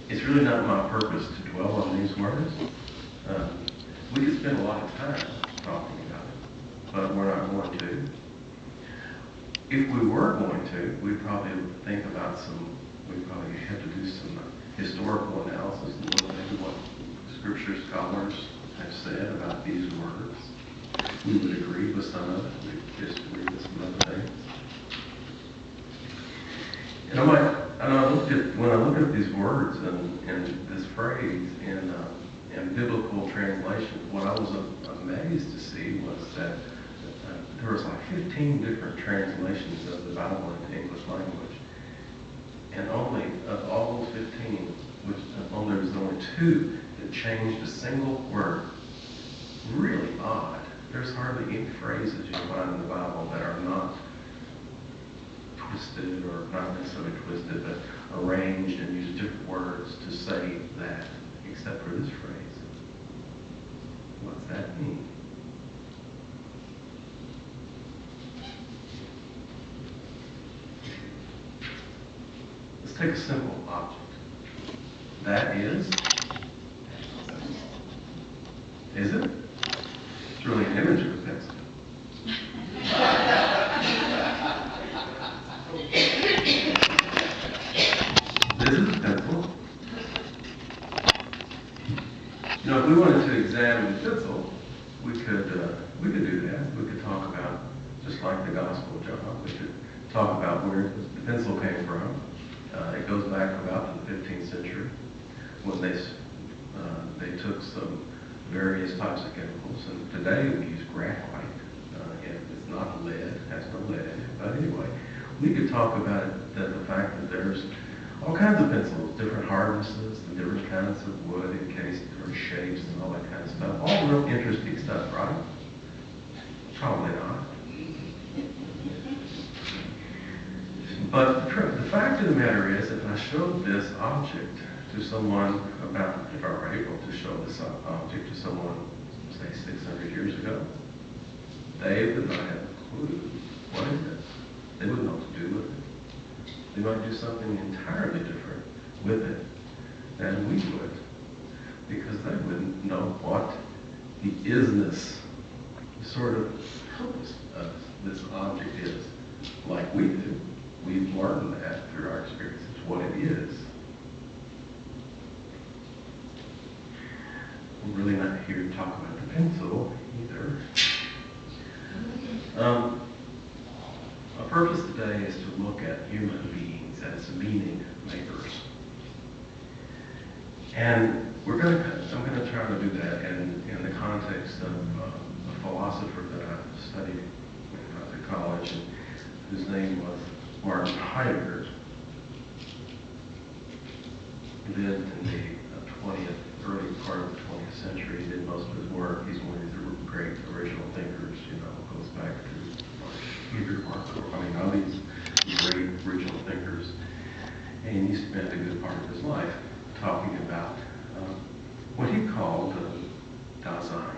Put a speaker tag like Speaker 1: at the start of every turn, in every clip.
Speaker 1: it's really not my purpose to dwell on these words. We could spend a lot of time talking about it, but we're not going to. If we were going to, we'd probably think about we'd probably have to do some historical analysis and look at what Scripture scholars have said about these words. We would agree with some of it, we'd disagree with some other things. And when I look at these words and this phrase in biblical translations, what I was amazed to see was that there was like 15 different translations of the Bible into English language. And only of all those 15, there was only 2 that changed a single word. Really odd. There's hardly any phrases you find in the Bible that are not twisted, or not necessarily twisted, but arranged and use different words to say that, except for this phrase. What's that mean? Let's take a simple object. That is? Is it? It's really an image of a pencil. This is a pencil. You know, if we wanted to examine the pencil, we could do that. We could talk about, just like the Gospel of John, we could talk about where the pencil came from. It goes back about to the 15th century when they took some various types of chemicals, and today we use graphite. It's not lead, has no lead in it. But anyway, we could talk about it, the fact that there's all kinds of pencils, different hardnesses, and different kinds of wood encased, different shapes, and all that kind of stuff. All real interesting stuff, right? Probably not. But the fact of the matter is, if I showed this object to someone if I were able to show this object to someone, say 600 years ago, they would not have a clue. What is this? They wouldn't know what to do with it. They might do something entirely different with it than we would, because they wouldn't know what the isness, sort of purpose of this object is, like we do. We've learned that through our experiences, what it is. We're really not here to talk about the pencil either. Our purpose today is to look at human beings as meaning makers. And I'm going to try to do that in the context of a philosopher that I studied when I was at college, and whose name was Martin Heidegger. He lived in the early part of the 20th century. He did most of his work. He's one of these great original thinkers, goes back to all these great original thinkers. And he spent a good part of his life talking about what he called Dasein.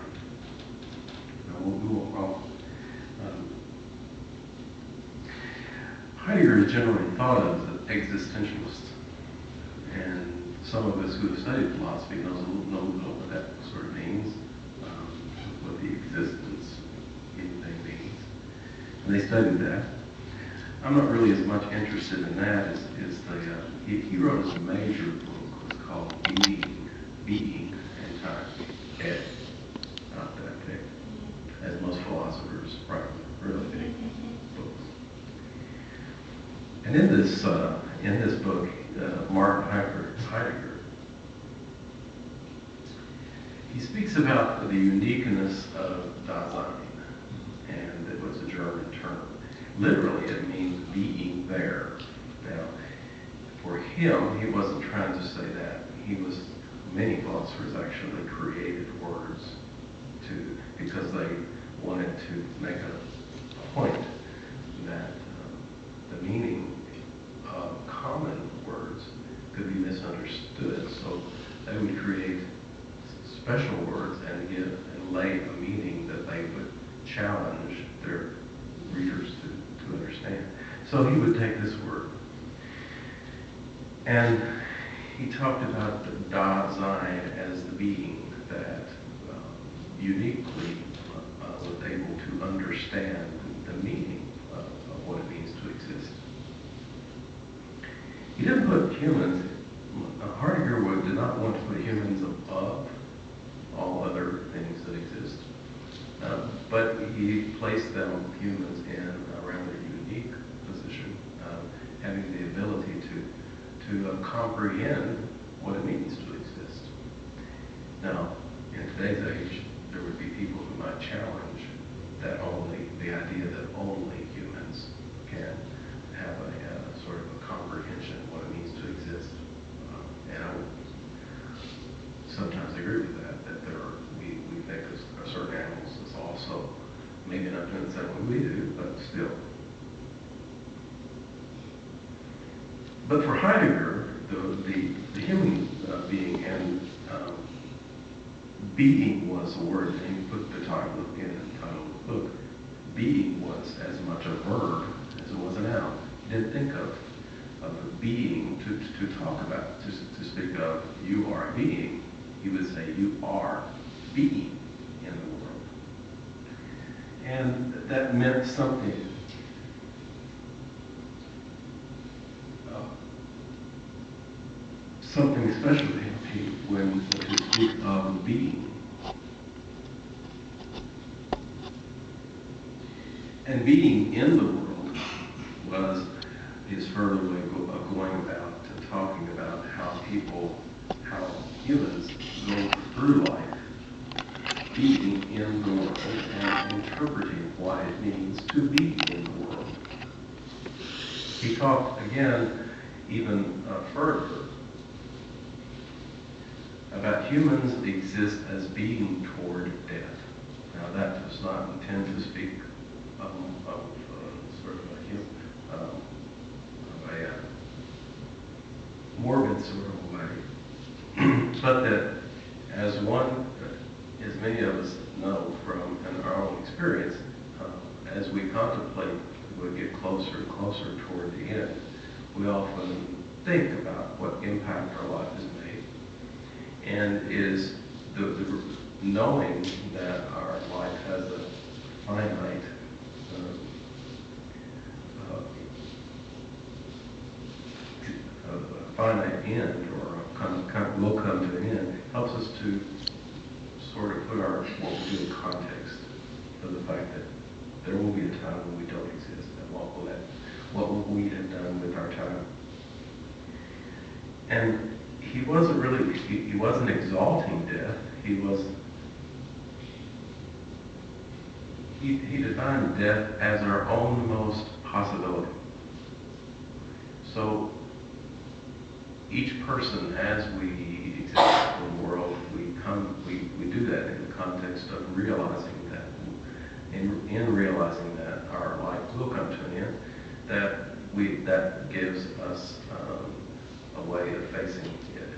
Speaker 1: Heidegger is generally thought of as an existentialist, and some of us who have studied philosophy know what that sort of means, what the existence anything means. And they studied that. I'm not really as much interested in that as he wrote a major book. It was called Being and Time. Ed, not that big, as most philosophers write really big books. And in this book, Martin Heidegger, he speaks about the uniqueness of Dasein, and it was a German term. Literally, it means being there. Now, for him, he wasn't trying to say that. Many philosophers actually created words because they wanted to make a point that the meaning of common words could be misunderstood. So they would create special words and lay a meaning that they would challenge their readers to understand. So he would take this word, and he talked about the Dasein as the being that uniquely was able to understand the meaning of what it means to exist. He didn't put humans, Heidegger did not want to put humans above all other things that exist, but he placed them, humans, in a rather unique position, having the ability to comprehend what it means to exist. Now, in today's age, there would be people who might challenge the idea that only humans can have a sort of a comprehension of what it means to exist. And I would sometimes agree with that we think of certain animals as also maybe not doing the same way we do, but still. But for Heidegger, the human being and being was a word, and he put the title of the book. Being was as much a verb as it was a noun. He didn't think of the being to talk about, to speak of you are a being. He would say you are being in the world. And that meant something something special to him when to speak of being. And being in the world was his further way of going about talking about how humans go through life, being in the world and interpreting what it means to be in the world. He talked again even further about humans exist as being toward death. Now that does not intend to speak of sort of a morbid sort of way, but that as many of us know from our own experience, as we contemplate, we get closer and closer toward the end, we often think about what impact our life has made. And is the knowing that our life has a finite end, or will come to an end, helps us to sort of put what we do in context of the fact that there will be a time when we don't exist, and what will we have done with our time. And he wasn't exalting death. He defined death as our own most possibility. So each person, as we exist in the world, we do that in the context of realizing that, in realizing that our life will come to an end, that gives us a way of facing it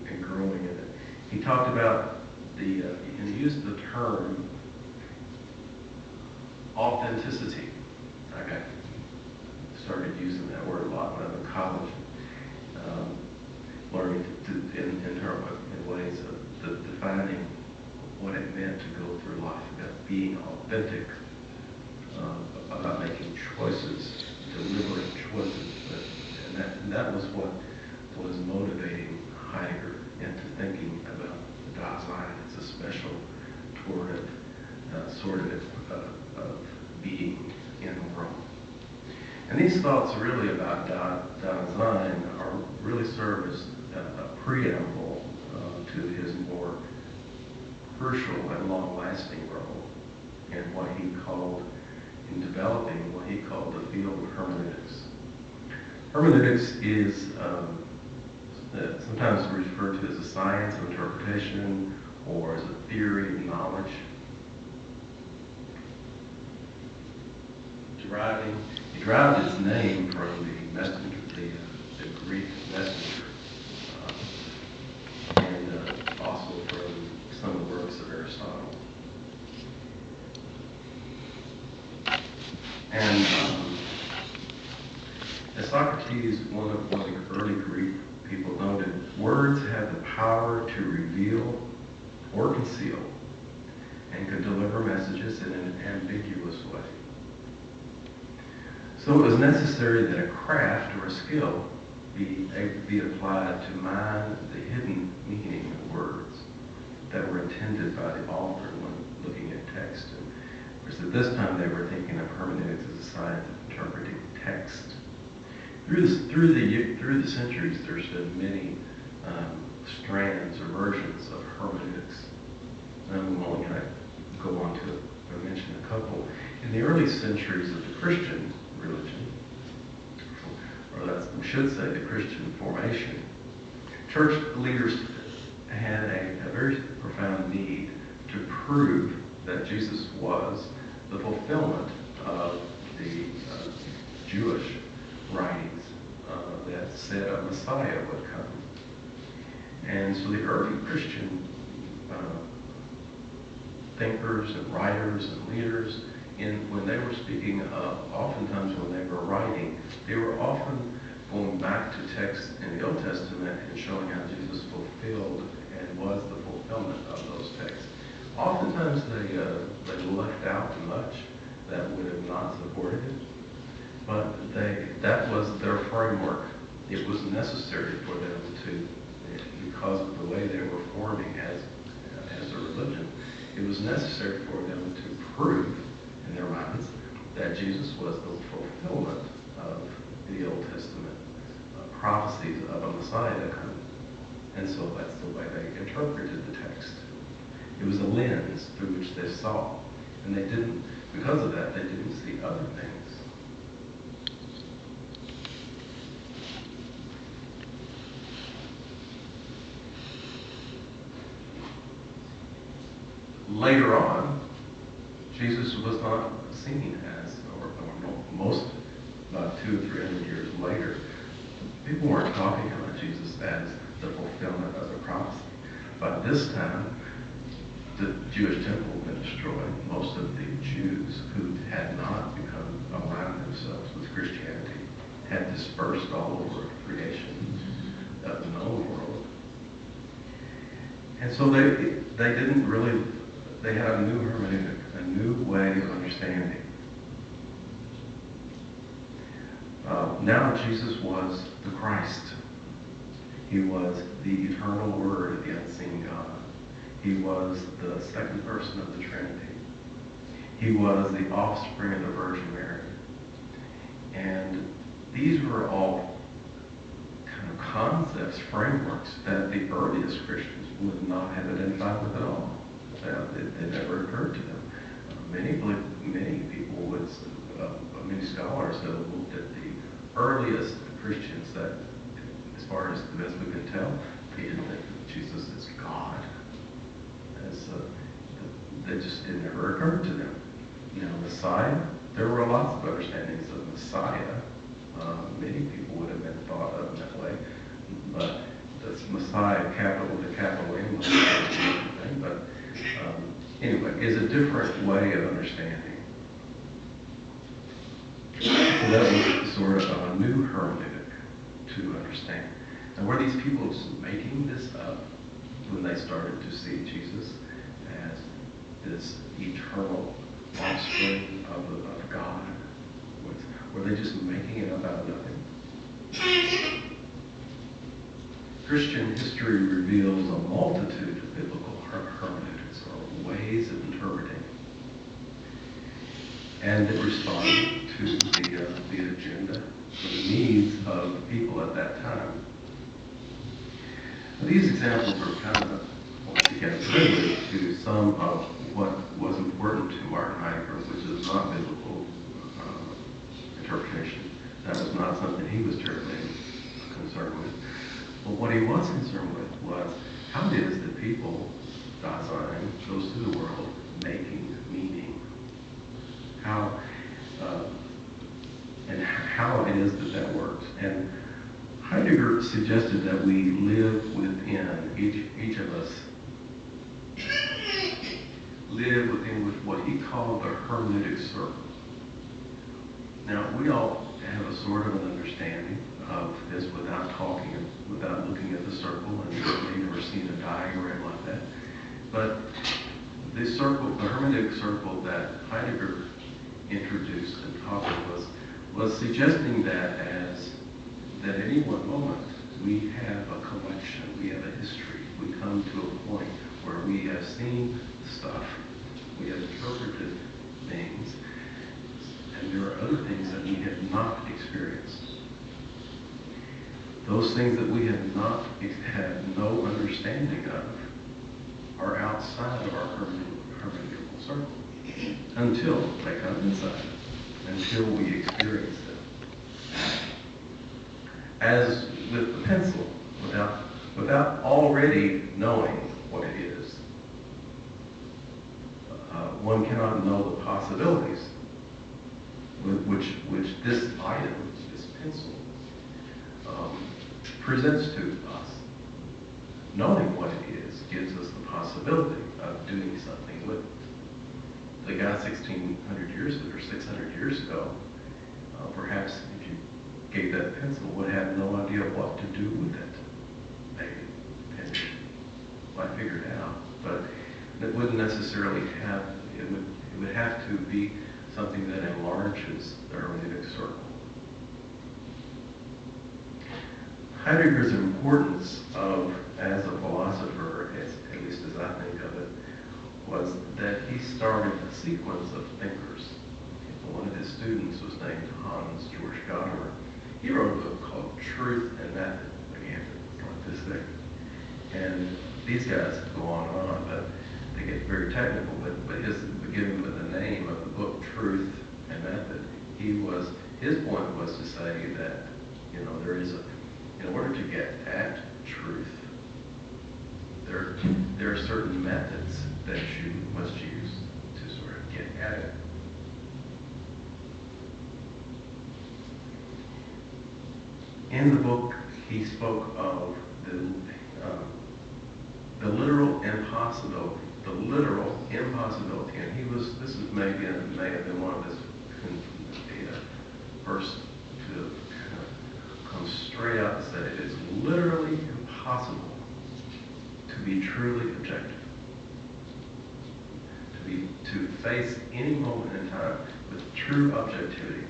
Speaker 1: and growing in it. He talked about and he used the term authenticity. I started using that word a lot when I was in college, learning in ways of defining what it meant to go through life, about being authentic, about making choices, deliberate choices. And that was what was motivating Heidegger into thinking about the Dasein as a special sort of being in the world. And these thoughts really about Dasein really serve as a preamble to his more crucial and long-lasting role in developing what he called the field of hermeneutics. Hermeneutics is sometimes referred to as a science of interpretation or as a theory of knowledge. He derived its name from the messenger, the Greek messenger, and also from some of the works of Aristotle. And as Socrates, one of the early Greek people noted, words have the power to reveal or conceal and could deliver messages in an ambiguous way. So it was necessary that a craft or a skill be applied to mine the hidden meaning of words that were intended by the author when looking at text. And of course, at this time they were thinking of hermeneutics as a science of interpreting text. Through the centuries, there's been many strands or versions of hermeneutics. I'm only going to go on to mention a couple. In the early centuries of the Christian religion, or we should say the Christian formation, church leaders had a very profound need to prove that Jesus was the fulfillment of the Jewish writings that said a Messiah would come. And so the early Christian thinkers and writers and leaders, when they were speaking, oftentimes when they were writing, they were often going back to texts in the Old Testament and showing how Jesus fulfilled and was the fulfillment of those texts. Oftentimes they left out much that would have not supported it, but that was their framework. It was necessary for them to, because of the way they were forming as a religion, it was necessary for them to prove in their minds that Jesus was the fulfillment of the Old Testament prophecies of a Messiah to come. And so that's the way they interpreted the text. It was a lens through which they saw. And because of that, they didn't see other things. Later on, Jesus was not seen as, or most, about 200 or 300 years later, people weren't talking about Jesus as the fulfillment of the prophecy. By this time, the Jewish temple had been destroyed. Most of the Jews who had not aligned themselves with Christianity had dispersed all over creation of the known world. And so they had a new hermeneutic, a new way of understanding. Now Jesus was the Christ. He was the eternal Word of the unseen God. He was the second person of the Trinity. He was the offspring of the Virgin Mary. And these were all kind of concepts, frameworks that the earliest Christians would not have identified with at all. It never occurred to them. Many people many scholars have looked at the earliest Christians that, as far as the best we can tell, they didn't think of Jesus as God. It never occurred to them. Messiah, there were lots of understandings of Messiah. Many people would have been thought of in that way. But that's Messiah, capital M, thing. But anyway, is a different way of understanding. So that was sort of a new hermeneutic to understand. And were these people just making this up when they started to see Jesus as this eternal offspring of God? Were they just making it up out of nothing? Christian history reveals a multitude of biblical hermeneutics, or ways of interpreting, and that respond to the agenda, the needs of people at that time. Now, these examples are kind of, once again, limited to some of what was important to Martin Heidegger, which is not biblical interpretation. That was not something he was terribly concerned with. But what he was concerned with was how it is that people, Dasein, goes through the world making meaning. And how it is that works. And Heidegger suggested that we live within, each of us, live within what he called the hermeneutic circle. Now, we all have a sort of an understanding of this without talking, without looking at the circle, and you've never seen a diagram like that. But the circle, the hermeneutic circle that Heidegger introduced and taught was suggesting that at any one moment we have a collection, we have a history. We come to a point where we have seen stuff, we have interpreted things, and there are other things that we have not experienced. Those things that we have not had no understanding of are outside of our hermeneutical circle until they come inside, until we experience them. As with the pencil, without already knowing what it is, one cannot know the possibilities which this item, this pencil, presents to us. Knowing what it is gives us the possibility of doing something with it. The guy 1,600 years ago, or 600 years ago, perhaps if you gave that pencil, would have no idea what to do with it. Maybe, and might figure it out, but it wouldn't necessarily have, it would have to be something that enlarges the hermeneutic circle. Heidegger's importance as a philosopher, at least as I think of it, was that he started a sequence of thinkers. One of his students was named Hans Georg Gadamer. He wrote a book called Truth and Method. Again, it's like this thing. And these guys go on and on, but they get very technical. But given the name of the book, Truth and Method, his point was to say that, in order to get at truth, there are certain methods that you must use to sort of get at it. In the book, he spoke of the literal impossibility, and this may have been one of his first to kind of come straight out and say it is literally impossible to be truly objective. To face any moment in time with true objectivity,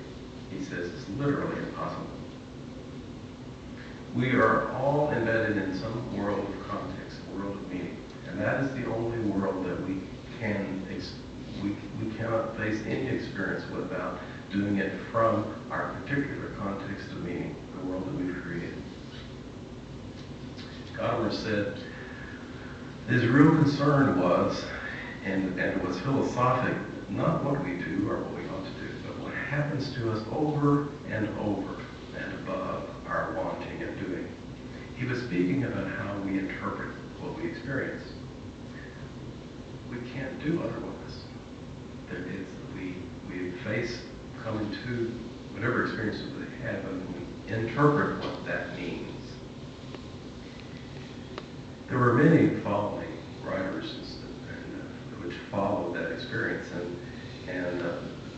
Speaker 1: he says, is literally impossible. We are all embedded in some world of context, world of meaning, and that is the only world that we cannot face any experience without doing it from our particular context of meaning, the world that we've created. Gadamer said his real concern was, and it was philosophic, not what we do or what we ought to do, but what happens to us over and over and above our wanting and doing. He was speaking about how we interpret what we experience. We can't do otherwise. We face coming to whatever experiences we have and we interpret what that means. There were many following writers which followed that experience and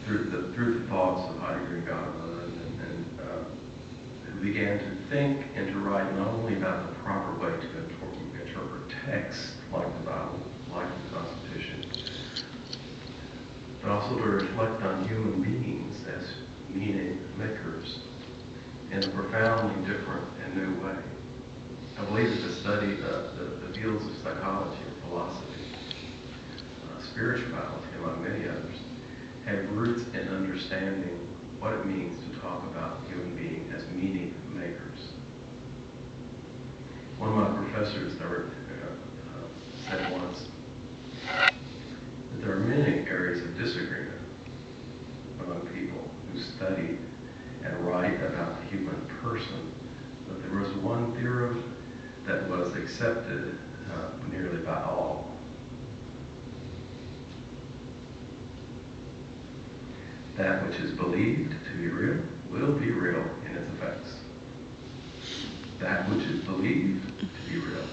Speaker 1: through the thoughts of Heidegger and Gadamer who began to think and to write not only about the proper way to interpret texts like the Bible, like the Constitution, but also to reflect on human beings as meaning makers in a profoundly different and new way. I believe that to study the fields of psychology and philosophy, spirituality, among many others, have roots in understanding what it means to talk about human beings as meaning makers. One of my professors said once that there are many areas of disagreement among people who study and write about the human person, but there was one theorem that was accepted nearly by all. That which is believed to be real will be real in its effects. That which is believed to be real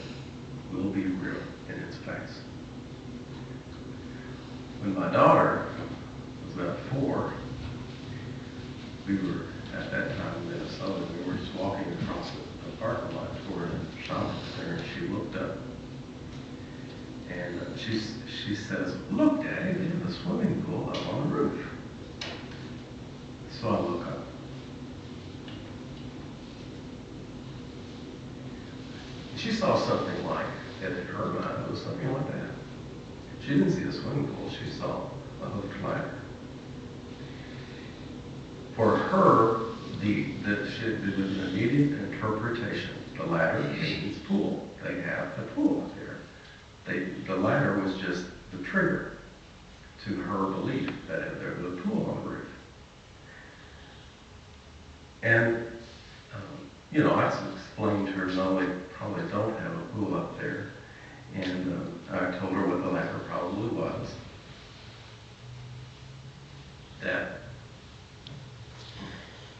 Speaker 1: will be real in its effects. When my daughter was about 4, we were at that time in Minnesota. We were walking across the parking lot toward a shopping center, and she looked up. And she says, "Look, Daddy, they have a swimming pool up on the roof." So I look up. She saw something like, and in her mind, it was something like that. She didn't see a swimming pool, she saw a hooked ladder. For her, it was an immediate interpretation. The ladder means pool. They have a pool up there. The ladder was just the trigger to her belief that there was a pool on the roof. And, I explained to her, no, they probably don't have a pool up there. And I told her what the ladder probably was. That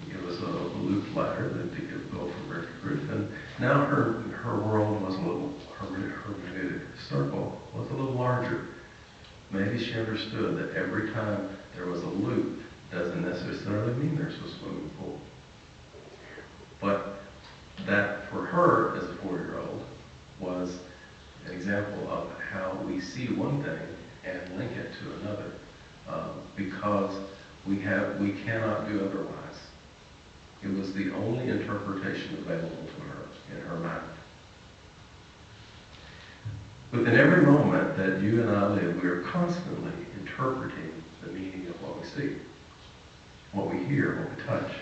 Speaker 1: it was a looped ladder that they could go from roof to roof. And now her world was a little, her circle was a little larger. Maybe she understood that every time there was a loop doesn't necessarily mean there's a swimming pool. But that for her as a 4-year-old was an example of how we see one thing and link it to another, because we cannot do otherwise. It was the only interpretation available to her in her mind. Within every moment that you and I live, we are constantly interpreting the meaning of what we see, what we hear, what we touch.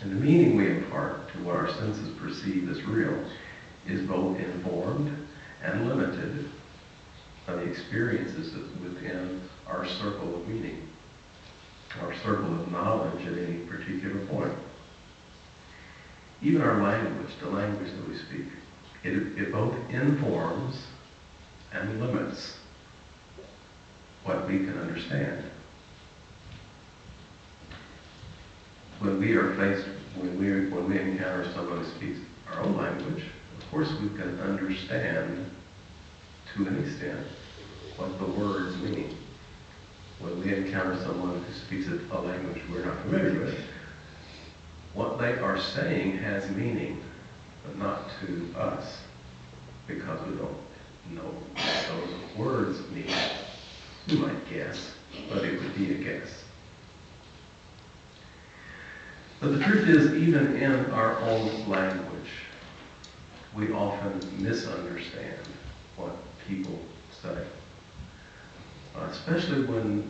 Speaker 1: And the meaning we impart to what our senses perceive as real is both informed and limited by the experiences within our circle of meaning, our circle of knowledge at any particular point. Even our language, the language that we speak, it both informs and limits what we can understand. When we encounter someone who speaks our own language, of course we can understand to an extent what the words mean. When we encounter someone who speaks a language we're not familiar with, what they are saying has meaning, but not to us, because we don't know what those words mean. We might guess, but it would be a guess. But the truth is, even in our own language, we often misunderstand what people say, especially when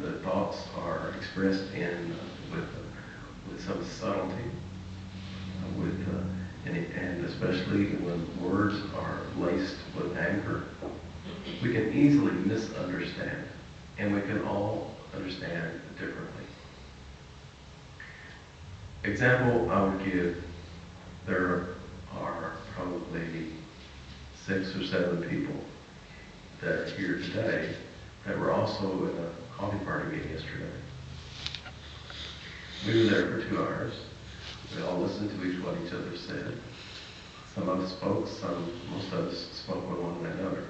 Speaker 1: the thoughts are expressed with some subtlety, and especially when words are laced with anger. We can easily misunderstand, and we can all understand differently. Example I would give, there are probably 6 or 7 people that are here today that were also at a coffee party meeting yesterday. We were there for 2 hours. We all listened to what each other said. Some of us spoke, most of us spoke with one another.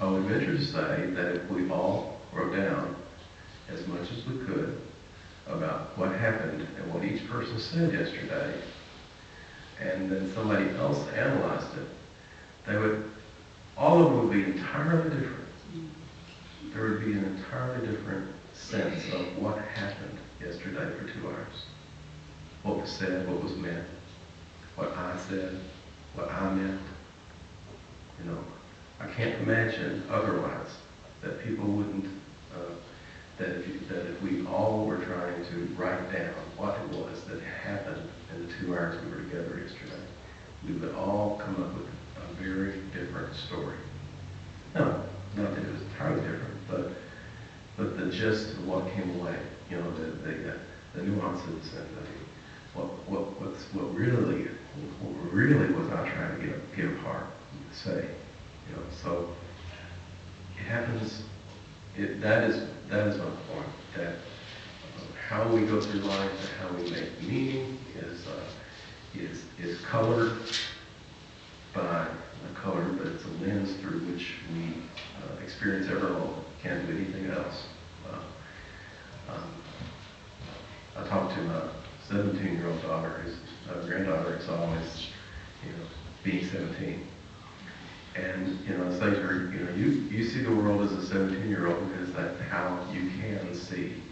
Speaker 1: I would venture to say that if we all wrote down as much as we could about what happened and what each person said yesterday, and then somebody else analyzed it, all of them would be entirely different. There would be an entirely different sense of what happened yesterday for 2 hours. What was said, what was meant, what I said, what I meant. I can't imagine otherwise that people wouldn't, that if we all were trying to write down what it was that happened in the 2 hours we were together yesterday, we would all come up with a very different story. No, not that it was entirely different, but the gist of what came away, the nuances and what really was I trying to get apart and say, so it happens. That is my point. That how we go through life and how we make meaning is colored by a color, but it's a lens through which we experience every moment. Can't do anything else. I talked to my 17-year-old daughter, his granddaughter is always, being 17. And, I say to her, you see the world as a 17-year-old because that's how you can see.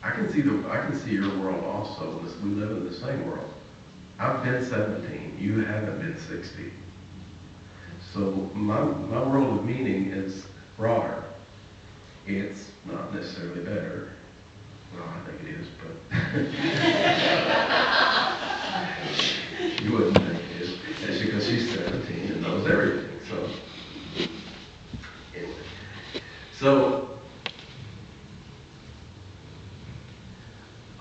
Speaker 1: I can see your world also. We live in the same world. I've been 17. You haven't been 60. So my world of meaning is broader. It's not necessarily better. Well, I think it is, but you wouldn't think it is. That's because she's 17 and knows everything. So anyway. So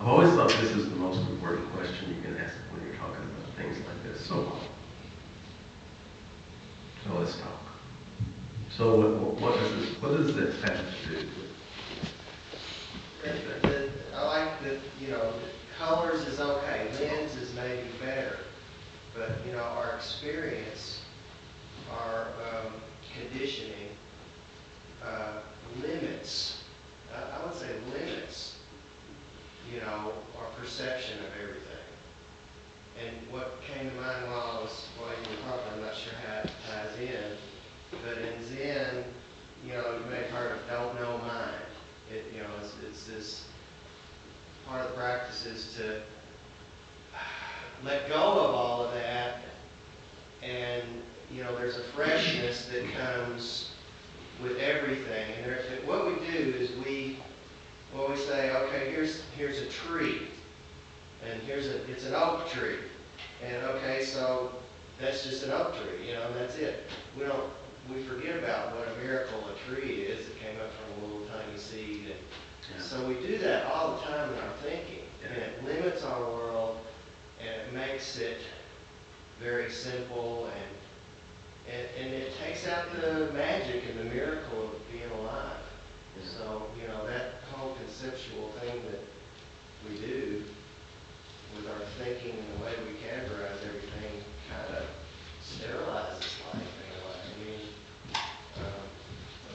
Speaker 1: I've always thought this is the most important question you can ask when you're talking about things like this. So let's talk. So what does this have to do with?
Speaker 2: I like that, colors is okay, lens is maybe better, but, our experience, our conditioning, limits, I would say limits, our perception of everything. And what came to mind while you were talking, I'm not sure how it ties in, but in Zen, you may have heard of don't know mind. It's this part of the practice is to let go of all of that, and there's a freshness that comes with everything. And what we do is we say, okay, here's a tree, and it's an oak tree, and okay, so that's just an oak tree, and that's it. We forget about what a miracle a tree is. It came up from a little tiny seed. And so we do that all the time in our thinking. And it limits our world, and it makes it very simple, and it takes out the magic and the miracle of being alive. So, that whole conceptual thing that we do with our thinking and the way we categorize everything kind of sterilizes life.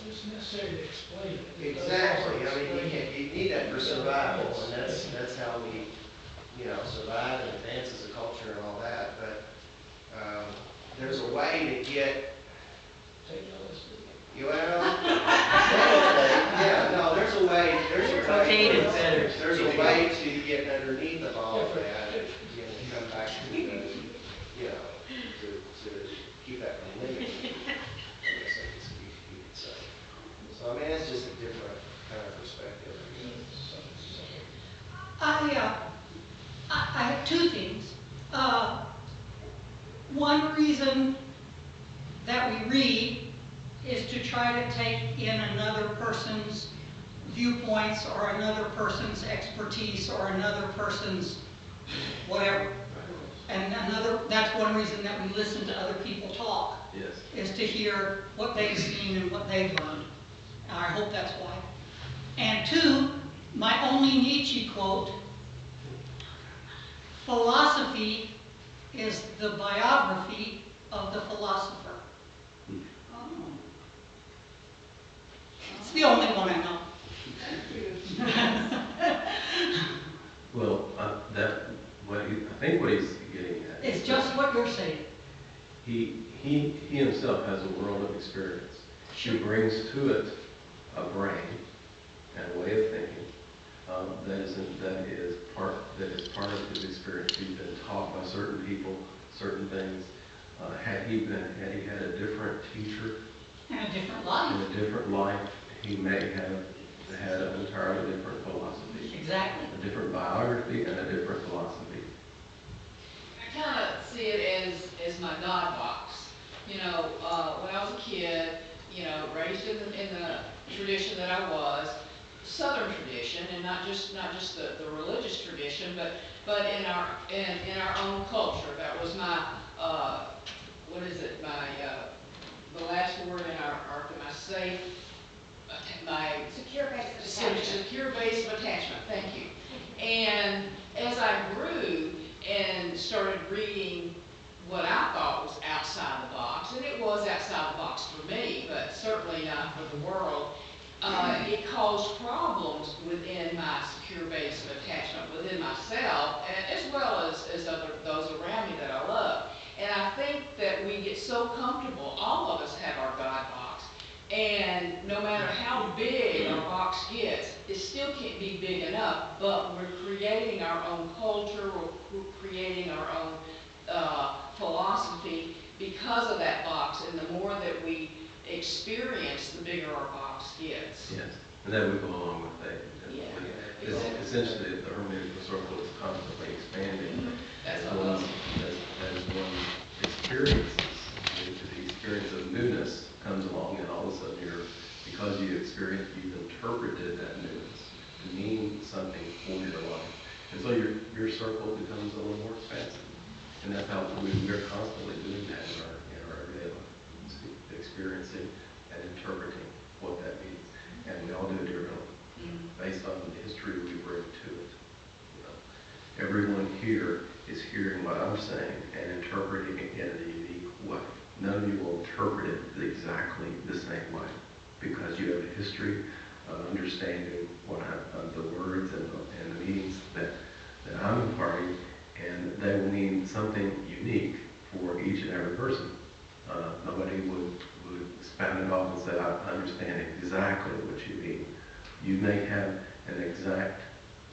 Speaker 3: It's necessary to explain it.
Speaker 2: Exactly. You need that for survival, and that's how we, survive and advance as a culture and all that. But there's a way to get.
Speaker 3: Take LSD.
Speaker 2: There's a way. There's a way to get underneath of all of that. And come back to to keep that from limiting. So it's just a different kind of perspective.
Speaker 4: I have two things. One reason that we read is to try to take in another person's viewpoints or another person's expertise or another person's whatever. And that's one reason that we listen to other people talk.
Speaker 1: Yes.
Speaker 4: Is to hear what they've seen and what they've learned. I hope that's why. And two, my only Nietzsche quote, philosophy is the biography of the philosopher. Oh. It's the only one I know.
Speaker 1: Well, I think what he's getting at
Speaker 4: It's just what you're saying.
Speaker 1: He himself has a world of experience. He brings to it a brain and a way of thinking that is part of his experience. He's been taught by certain people certain things. Had he had a different teacher
Speaker 4: And a different life.
Speaker 1: in a different life, he may have had an entirely different philosophy.
Speaker 4: Exactly.
Speaker 1: A different biography and a different philosophy.
Speaker 5: I kind of see it as my God box. When I was a kid, raised in the tradition that I was, Southern tradition, and not just the religious tradition, but in our own culture. That was my the last word in my safe, my
Speaker 6: secure base of attachment.
Speaker 5: Secure base of attachment. Thank you. And as I grew and started reading what I thought was outside the box, and it was outside the box for me, but certainly not for the world, it caused problems within my secure base of attachment within myself, and as well as those around me that I love. And I think that we get so comfortable, all of us have our God box, and no matter how big our box gets, it still can't be big enough, but we're creating our own culture, we're creating our own philosophy because of that box, and the more that we experience, the bigger our box gets.
Speaker 1: Yes, and that would go along with that.
Speaker 5: Yeah.
Speaker 1: Essentially, the hermeneutical circle is constantly expanding.
Speaker 5: That's
Speaker 1: As
Speaker 5: what
Speaker 1: one,
Speaker 5: I was-
Speaker 1: as one experiences, the experience of newness comes along, and all of a sudden because you've interpreted that newness to mean something for your life. And so your circle becomes a little more expansive. And that's how we're constantly doing that in our everyday life, experiencing and interpreting what that means. And we all do it differently, based on the history we bring to it. You know, everyone here is hearing what I'm saying and interpreting it in a unique way. None of you will interpret it exactly the same way, because you have a history of understanding the words and the meanings that I'm imparting, and they will mean something unique for each and every person. Nobody would expound it off and say, I understand exactly what you mean. You may have an exact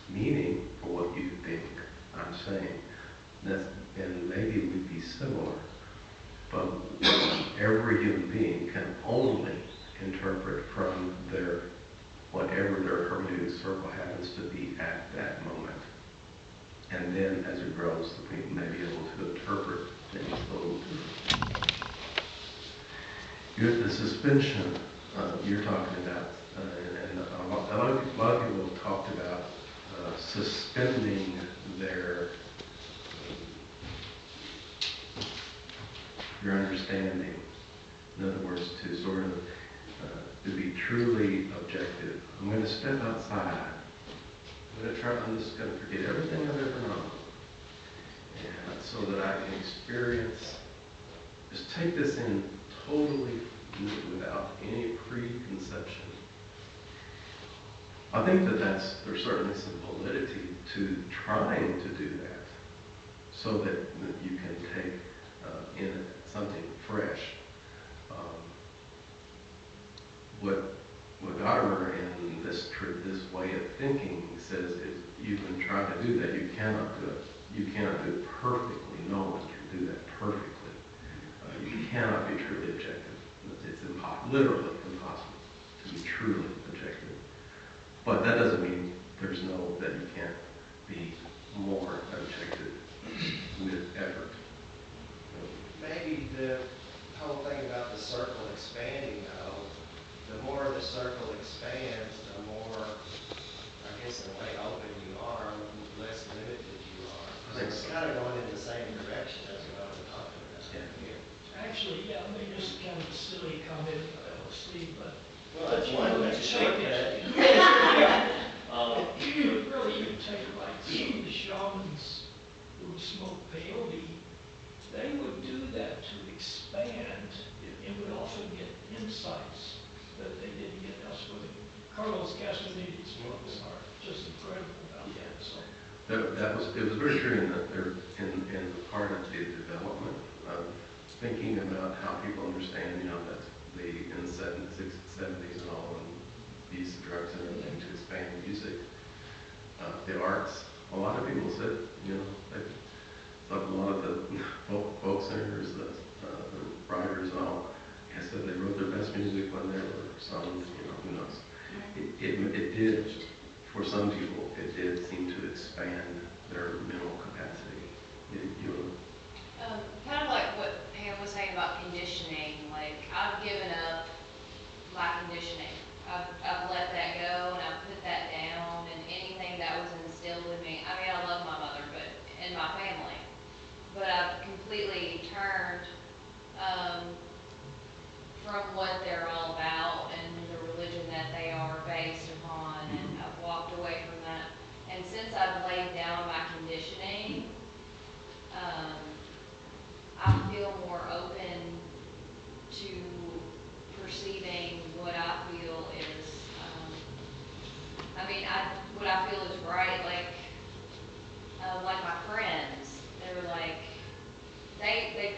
Speaker 1: meaning for what you think I'm saying. And maybe it would be similar, but every human being can only interpret from whatever their hermeneutic circle happens to be at that moment. And then as it grows, we may be able to interpret things a little differently. You have the suspension you're talking about, and a lot of people have talked about suspending their understanding. In other words, to sort of to be truly objective. I'm going to step outside. I'm just going to forget everything I've ever known, and so that I can experience, just take this in totally without any preconception. I think that there's certainly some validity to trying to do that, so that you can take in something fresh. What Gadamer in this way of thinking says is, you can try to do that. You cannot do it. You cannot do it perfectly. No one can do that perfectly. You cannot be truly objective. It's literally impossible to be truly objective. But that doesn't mean that you can't be more objective with effort.
Speaker 2: Maybe the whole thing about the circle expanding, though, the more the circle expands, the more, I guess, in a way, open you are, the less limited you are. So it's kind of going in the same direction as what I'm talking about here.
Speaker 3: Actually, yeah, I mean, this is kind of a silly comment by LSD, but.
Speaker 2: Well, that's one way to take that.
Speaker 3: Really, you take like some of the shamans who smoke peyote, they would do that to expand and would also get insights that they didn't get elsewhere. Carlos Castaneda's books are just incredible about that. So
Speaker 1: It was very true in part of the development of thinking about how people understand, that in the 70s and all, and use of drugs and everything to expand music, the arts. A lot of people said, a lot of the folk singers, the writers and all, I said they wrote their best music when they were sons, who knows. It did, for some people, it did seem to expand their mental capacity.
Speaker 6: Kind of like what Pam was saying about conditioning. Like, I've given up my conditioning. I've let that go and I've put that down, and anything that was instilled in me. I mean, I love my mother, and my family, but I've completely turned from what they're all about and the religion that they are based upon, and I've walked away from that. And since I've laid down my conditioning,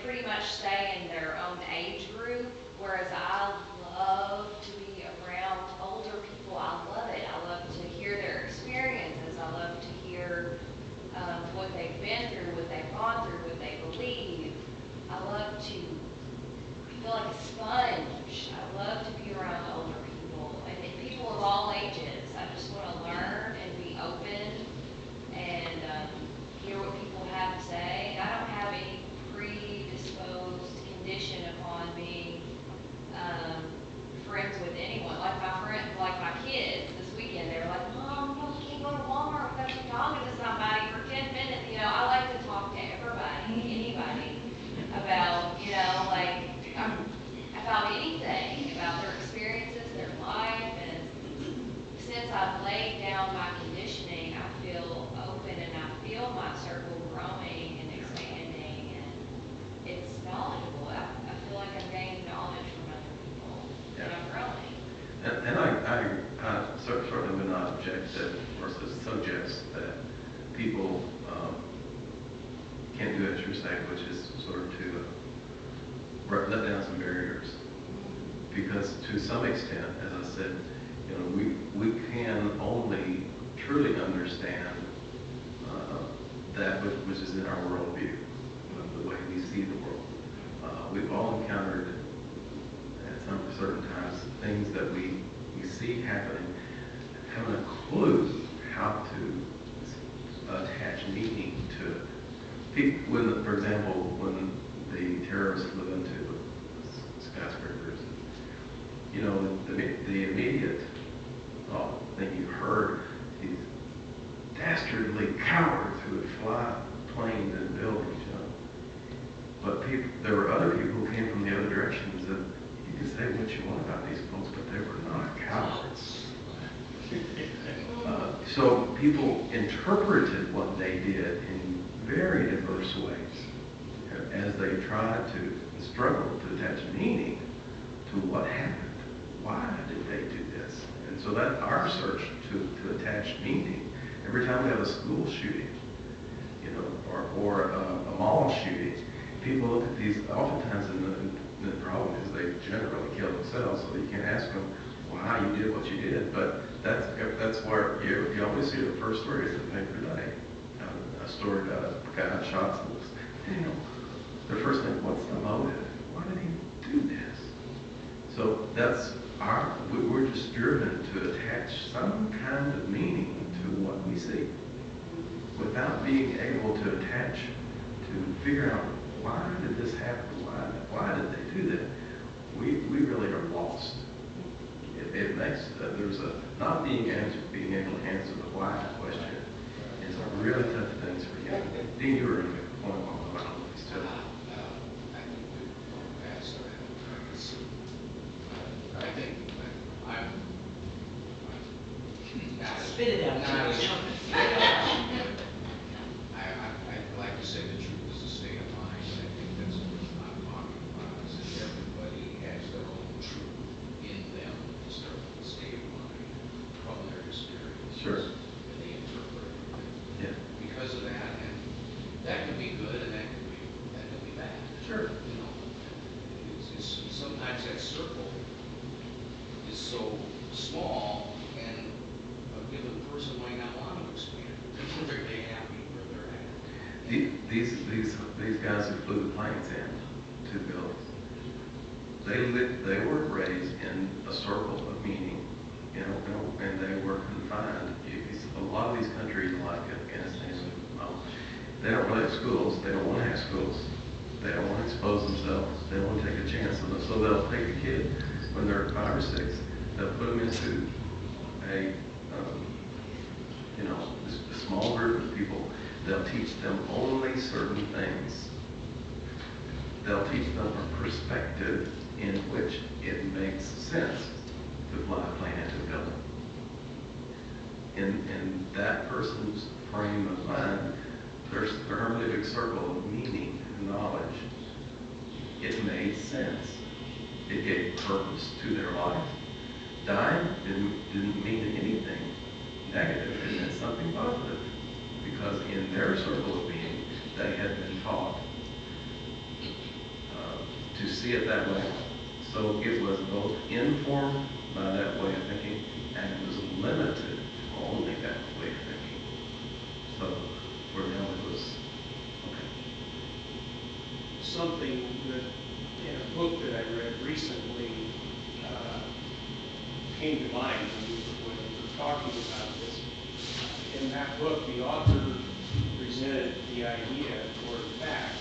Speaker 6: pretty much stay in their own age group, whereas I love to be around older people. I love it. I love to hear their experiences. I love to hear what they've been through, what they've gone through, what they believe. I love to feel like a sponge. I love to be around older people and people of all ages. I just want to learn and be open and hear what people have to say. And I don't have any predisposed condition upon being friends with anyone. Like my kids this weekend, they were like, Mom, you can't go to Walmart without you talking to somebody for 10 minutes. I like to talk to everybody, anybody, about, about anything, about their experiences, their life. And since I've laid down my conditioning, I feel open and I feel my circle growing and expanding, and it's knowledgeable. I feel like I'm gaining knowledge from other people, and I'm growing.
Speaker 1: And I certainly would not object that, or suggest that people can't do as you're saying, which is sort of to let down some barriers. Because to some extent, as I said, we can only truly understand that which is in our worldview, the way we see the world. We've all encountered at some certain times things that we see happening, having a clue how to attach meaning to people. For example, when the terrorists flew into the skyscrapers, the immediate thing you heard, these dastardly cowards who would fly planes and buildings, But there were other people who came from the other directions that you can say what you want about these folks, but they were not cowards. So people interpreted what they did in very diverse ways as they tried to struggle to attach meaning to what happened. Why did they do this? And so that our search to attach meaning, every time we have a school shooting, or a mall shooting, people look at these, oftentimes, and the problem is they generally kill themselves, so you can't ask them why you did what you did. But that's where you always see the first story is the paper today. A story about a guy who shot someone. The first thing, what's the motive? Why did he do this? So we're just driven to attach some kind of meaning to what we see, without being able to attach, to figure out why did this happen? Why did they do that? We really are lost. It makes there's a not being able to answer the why question is a really tough thing for you. Dean, you were in a point about this too.
Speaker 7: I think I'm
Speaker 8: Spit it out.
Speaker 7: I'd like to say the truth is a state of mind. I think that's what I'm talking about, is that everybody has their own truth in them to start with the state of mind from their experience.
Speaker 1: Sure.
Speaker 7: And they interpret it.
Speaker 1: Yeah.
Speaker 7: Because of that, and that could be good and that could be bad.
Speaker 1: Sure.
Speaker 7: Sometimes that circle is so small, and a given person might not want to expand. They're really happy where they're at.
Speaker 1: These guys who flew the planes in to build, they were raised in a circle of meaning, and they were confined. A lot of these countries, like Afghanistan, they don't really have schools. They don't want to have schools. They don't want to expose themselves. They don't want to take a chance on them. So they'll take a kid when they're 5 or 6. They'll put them into a small group of people. They'll teach them only certain things. They'll teach them a perspective in which it makes sense to fly a plane into a building. In that person's frame of mind, there's a hermeneutic circle of meaning and knowledge. It made sense. It gave purpose to their life. Dying didn't mean anything negative. It meant something positive. Because in their circle of being, they had been taught see it that way. So it was both informed by that way of thinking, and it was limited to only that way of thinking. So for them it was, okay.
Speaker 8: Something that, in a book that I read recently, came to mind when we were talking about this. In that book, the author presented the idea, or the fact,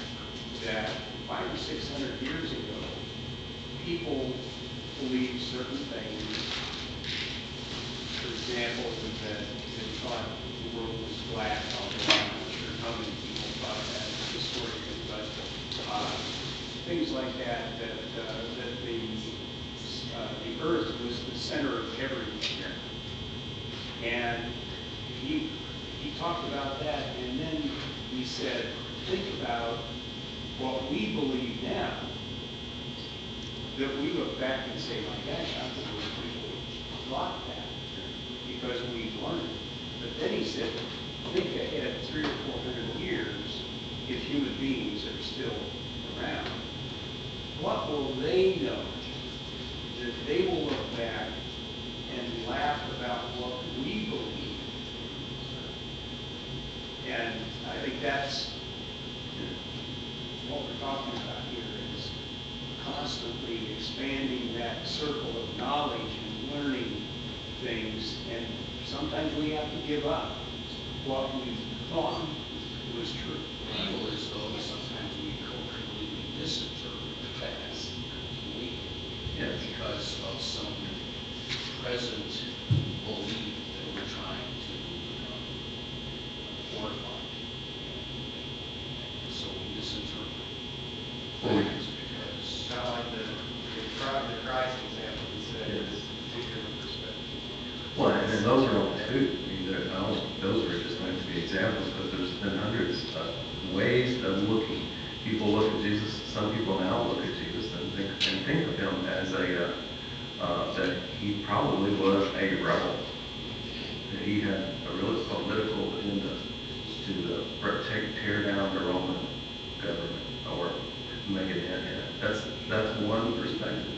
Speaker 8: that 500 or 600 years ago, people believed certain things. For example, that they thought the world was flat, although I'm not sure how many people thought that historically, but things like that, that the earth was the center of everything. And he talked about that, and then he said, think about what we believe now, that we look back and say, my gosh, how could those people thought that? Because we've learned. But then he said, think ahead 300 or 400 years, if human beings are still around, what will they know? That they will look back and laugh about what we believe. And I think that's what we're talking about here, is constantly expanding that circle of knowledge and learning things. And sometimes we have to give up what we thought was true.
Speaker 7: Or as though sometimes we completely misinterpret the past.
Speaker 1: Yes.
Speaker 7: Because of some present belief that we're trying to fortify. And so we misinterpret things because
Speaker 2: Kind of like the Christ example he said, is two different perspectives.
Speaker 1: Well, and those are only two. I mean, those are just going to be examples, but there's been hundreds of ways of looking. People look at Jesus. Some people now look at Jesus and think of him as that he probably was a rebel. That he had a real political agenda to tear down the Roman government or make it end. That's one perspective.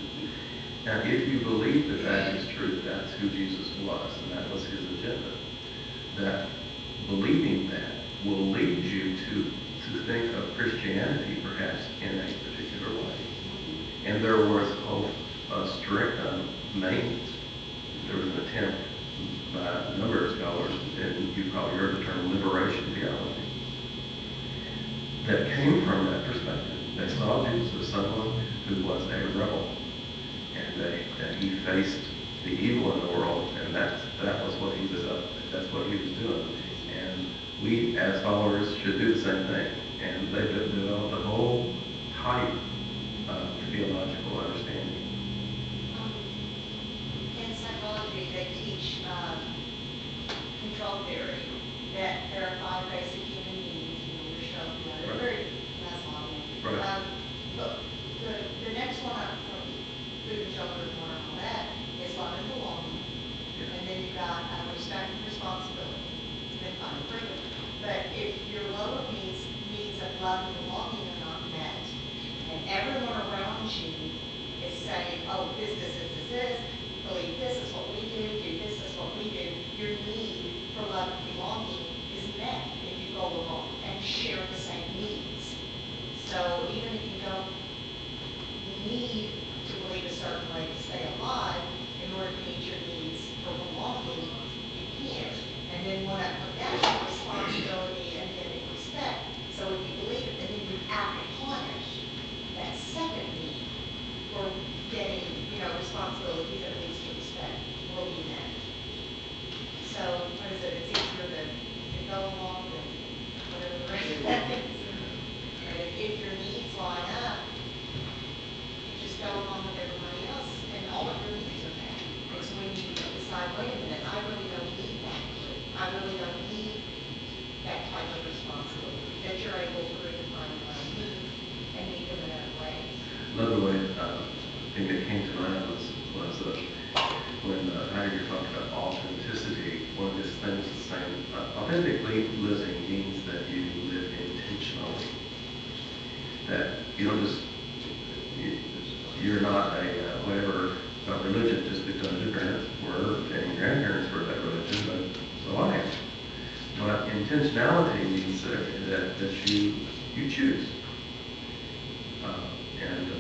Speaker 1: Now, if you believe that that is true, that's who Jesus was, and that was his agenda. That believing that will lead you to think of Christianity perhaps in a particular way. And there was a strict maintenance. There was an attempt by a number of scholars, and you probably heard the term liberation theology, that came from that perspective. They saw Jesus as someone who was a rebel, and that he faced the evil in the world, and that was what he was up. That's what he was doing. And we, as followers, should do the same thing. And they developed a whole type of theological understanding.
Speaker 9: In psychology, they teach control theory, that there are 5 basic human needs, your shelter,
Speaker 1: Right.
Speaker 9: very Maslow.
Speaker 1: Right.
Speaker 9: But the next one up from food and shelter and water and all that is love and belonging.
Speaker 1: Yeah.
Speaker 9: And then you've got respect and responsibility, and then fun and freedom. But if your lower needs of love and belonging are not met, and everyone around you is saying, oh, this, believe this is what we do this is what we do, your need for love and belonging is met if you go along and share the same needs. So even if you don't need to believe a certain way to stay alive, in order to meet your needs for belonging, you can't. And then when I put that in responsibility and then in respect, so if you believe it, and then you act upon it, that second need for getting, responsibilities that leads to respect will be met. So, what is it? It's easier to go along than whatever the rest of that is. And if your needs line up, you just go along with everybody else, and all of your needs are met. It's when you decide, wait a minute, I really don't need that. I really don't need that type of responsibility, that you're able to redefine what I need and meet them in other ways.
Speaker 1: Another way, thing that came to mind was when Heidegger talked about authenticity. One of his things is saying, authentically living means that you live intentionally. That you don't just, you're not a, whatever, religion just because your parents were and your grandparents were that religion, but so I am. But intentionality means that you choose. And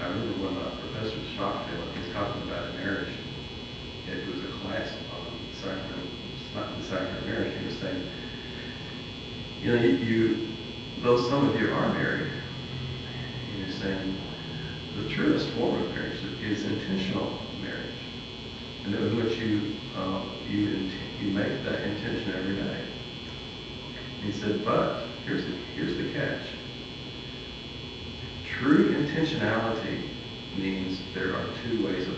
Speaker 1: I remember one of my professors, Stockdale, he was talking about marriage. It was a class on sacrament, not the sacrament of marriage. He was saying, though some of you are married, he was saying, the truest form of marriage is intentional marriage, and in which you make that intention every day. He said, but here's the catch. True intentionality means there are two ways of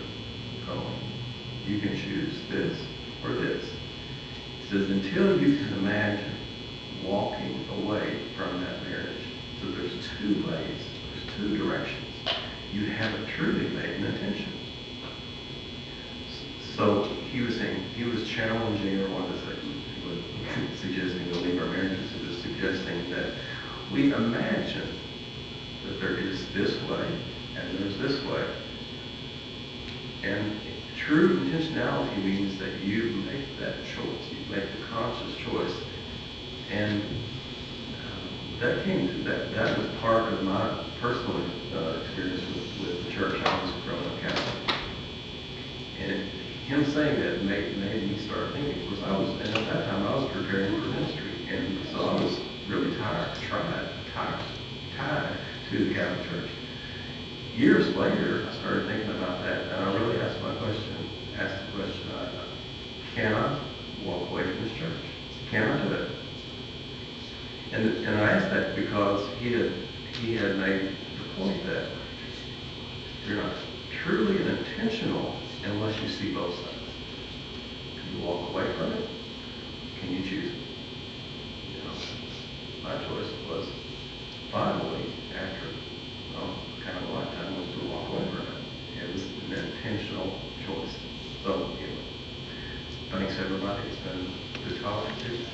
Speaker 1: going. You can choose this or this. He says, until you can imagine walking away from that marriage, so there's two ways, there's two directions. You haven't truly made an intention. So he was saying, he was challenging, or what is it, he was suggesting to leave our marriages. He was suggesting that we imagine that there is this way and there's this way. And true intentionality means that you make that choice. You make the conscious choice. And that was part of my personal experience with the church. I was growing up Catholic. And him saying that made me start thinking. Of course, and at that time I was preparing for ministry. And so I was really tied to the Catholic Church. Years later, I started thinking about that, and I really asked the question, can I walk away from this church? Can I do it? And I asked that because he had made the point that you're not truly intentional unless you see both sides. Can you walk away from it? Can you choose it? My choice was finally, after kind of a lifetime, was to walk away from it. It was an intentional choice. So, thanks everybody. It's been good talking to you.